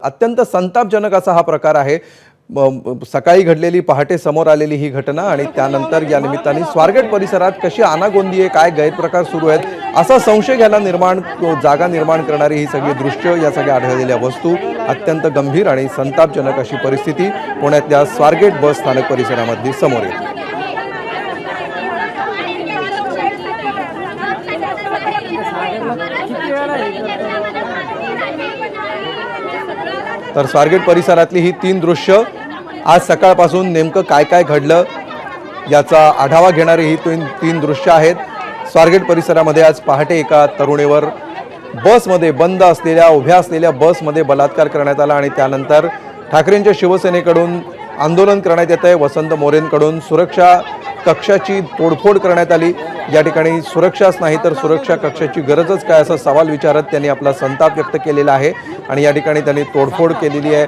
अत्यंत संतापजनक असा हा प्रकार आहे। सकाळी घडलेली पहाटे समोर आलेली ही घटना आणि त्यानंतर या निमित्ताने स्वारगेट परिसरात कशी आनागोंदी आहे, काय गैरप्रकार सुरू आहेत असा संशय घ्यायला जागा निर्माण करणारी ही सगळी दृश्य, या सगळ्या आढळलेल्या वस्तू, अत्यंत गंभीर आणि संतापजनक अशी परिस्थिती पुण्यातल्या स्वारगेट बस स्थानक परिसरामध्ये समोर येते। तर स्वारगेट परिसरातली ही 3 दृश्य आज सकाळपासून नेमकं काय काय घडलं याचा आढावा घेणारी ही 3 दृश्य आहेत। स्वारगेट परिसरामध्ये आज पहाटे एका तरुणीवर बसमध्ये बंद असलेल्या उभ्या असलेल्या बसमध्ये बलात्कार करण्यात आला आणि त्यानंतर ठाकरेंच्या शिवसेनेकडून आंदोलन करण्यात येत आहे। वसंत मोरेंकडून सुरक्षा कक्षाची तोडफोड करण्यात आली। या ठिकाणी सुरक्षाच नाही तर सुरक्षा कक्षाची गरजच काय असा सवाल विचारत त्यांनी आपला संताप व्यक्त केलेला आहे आणि या ठिकाणी त्यांनी तोडफोड केलेली आहे।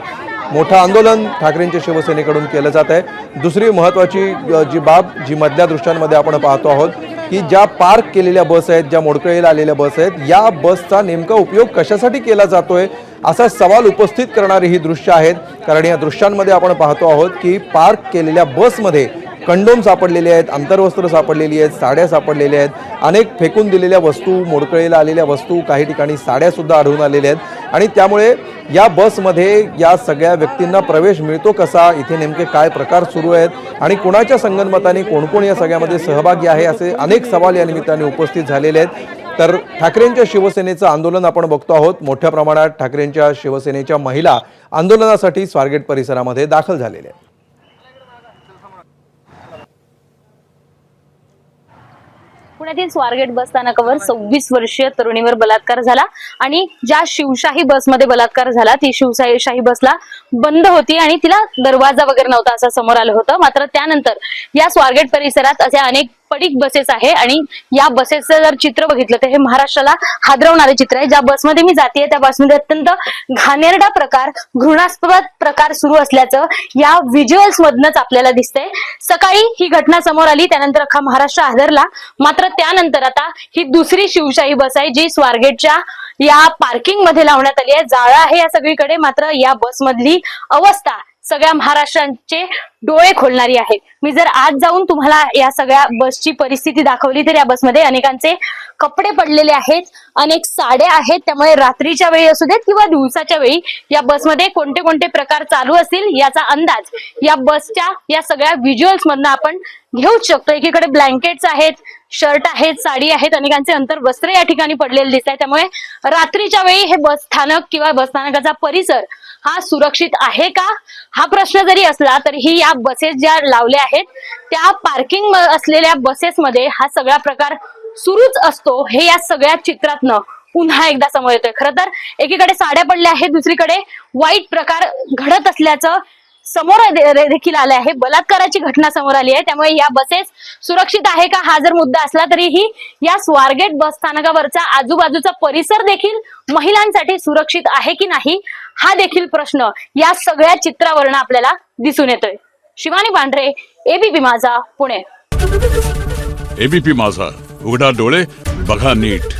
मोठं आंदोलन ठाकरेंच्या शिवसेनेकडून केलं जात आहे। दुसरी महत्त्वाची जी बाब जी मधल्या दृश्यांमध्ये आपण पाहतो आहोत की ज्या पार्क केलेल्या बस आहेत, ज्या मोडकळीला आलेल्या बस आहेत, या बसचा नेमका उपयोग कशासाठी केला जातोय असा सवाल उपस्थित करणारी ही दृश्य आहेत। कारण या दृश्यांमध्ये आपण पाहतो आहोत की पार्क केलेल्या बसमध्ये कंडोम सापडलेले आहेत, अंतर्वस्त्र सापडलेली आहेत, साड्या सापडलेल्या आहेत, अनेक फेकून दिलेल्या वस्तू, मोडकळीला आलेल्या वस्तू, काही ठिकाणी साड्यासुद्धा आढळून आलेल्या आहेत आणि त्यामुळे या बसमध्ये या सगळ्या व्यक्तींना प्रवेश मिळतो कसा, इथे नेमके काय प्रकार सुरू आहेत आणि कोणाच्या संगनमताने कोण कोण या सगळ्यामध्ये सहभागी आहे असे अनेक सवाल या निमित्ताने उपस्थित झालेले आहेत। तर ठाकरेंच्या शिवसेनेचं आंदोलन आपण बघतो आहोत। मोठ्या प्रमाणात ठाकरेंच्या शिवसेनेच्या महिला आंदोलनासाठी स्वारगेट परिसरामध्ये दाखल झालेल्या आहेत। पुण्यातील स्वारगेट बस स्थानकावर 26 वर्षीय तरुणीवर बलात्कार झाला आणि ज्या शिवशाही बसमध्ये बलात्कार झाला ती शिवशाही बसला बंद होती आणि तिला दरवाजा वगैरे नव्हता असं समोर आलं होतं। मात्र त्यानंतर या स्वारगेट परिसरात असे अनेक पडीक बसेस आहे आणि या बसेसचं जर चित्र बघितलं तर हे महाराष्ट्राला हादरवणारे चित्र आहे। ज्या बसमध्ये मी जाते त्या बसमध्ये अत्यंत घाणेरडा प्रकार, घृणास्पद प्रकार सुरू असल्याचं या व्हिज्युअल्स मधनच आपल्याला दिसतंय। सकाळी ही घटना समोर आली, त्यानंतर अख्खा महाराष्ट्र हादरला। मात्र त्यानंतर आता ही दुसरी शिवशाही बस आहे जी स्वारगेटच्या या पार्किंग मध्ये लावण्यात आली आहे। जाळं आहे या सगळीकडे, मात्र या बसमधली अवस्था सगळ्या महाराष्ट्राचे डोळे खोलणारी आहे। मी जर आज जाऊन तुम्हाला या सगळ्या बसची परिस्थिती दाखवली तर या बसमध्ये अनेकांचे कपडे पडलेले आहेत, अनेक साड्या आहेत, त्यामुळे रात्रीच्या वेळी असू देत किंवा दिवसाच्या वेळी या बसमध्ये कोणते कोणते प्रकार चालू असतील याचा अंदाज या बसच्या या सगळ्या व्हिज्युअल्स मधनं आपण घेऊच शकतो। एकीकडे ब्लँकेट्स आहेत, शर्ट आहेत, साडी आहेत, अनेकांचे अंतर्वस्त्र या ठिकाणी पडलेले दिसत आहे। त्यामुळे रात्रीच्या वेळी हे बस स्थानक किंवा बस स्थानकाचा परिसर हा सुरक्षित आहे का हा प्रश्न जरी असला तरीही या बसेस ज्या लावल्या आहेत त्या पार्किंग असलेल्या बसेसमध्ये हा सगळा प्रकार सुरूच असतो हे या सगळ्या चित्रातनं पुन्हा एकदा समोर येतोय। खरं तर एकीकडे साड्या पडल्या आहेत, दुसरीकडे वाईट प्रकार घडत असल्याचं समोर देखील आले आहे। बलात्काराची घटना समोर आली आहे, त्यामुळे या बसेस सुरक्षित आहे का हा जर मुद्दा असला तरीही या स्वारगेट बस स्थानकावरचा आजूबाजूचा परिसर देखील महिलांसाठी सुरक्षित आहे की नाही हा देखील प्रश्न या सगळ्या चित्रावरून आपल्याला दिसून येतोय। शिवानी पांढरे, एबीपी माझा, पुणे। एबीपी माझा, उघडा डोळे बघा नीट।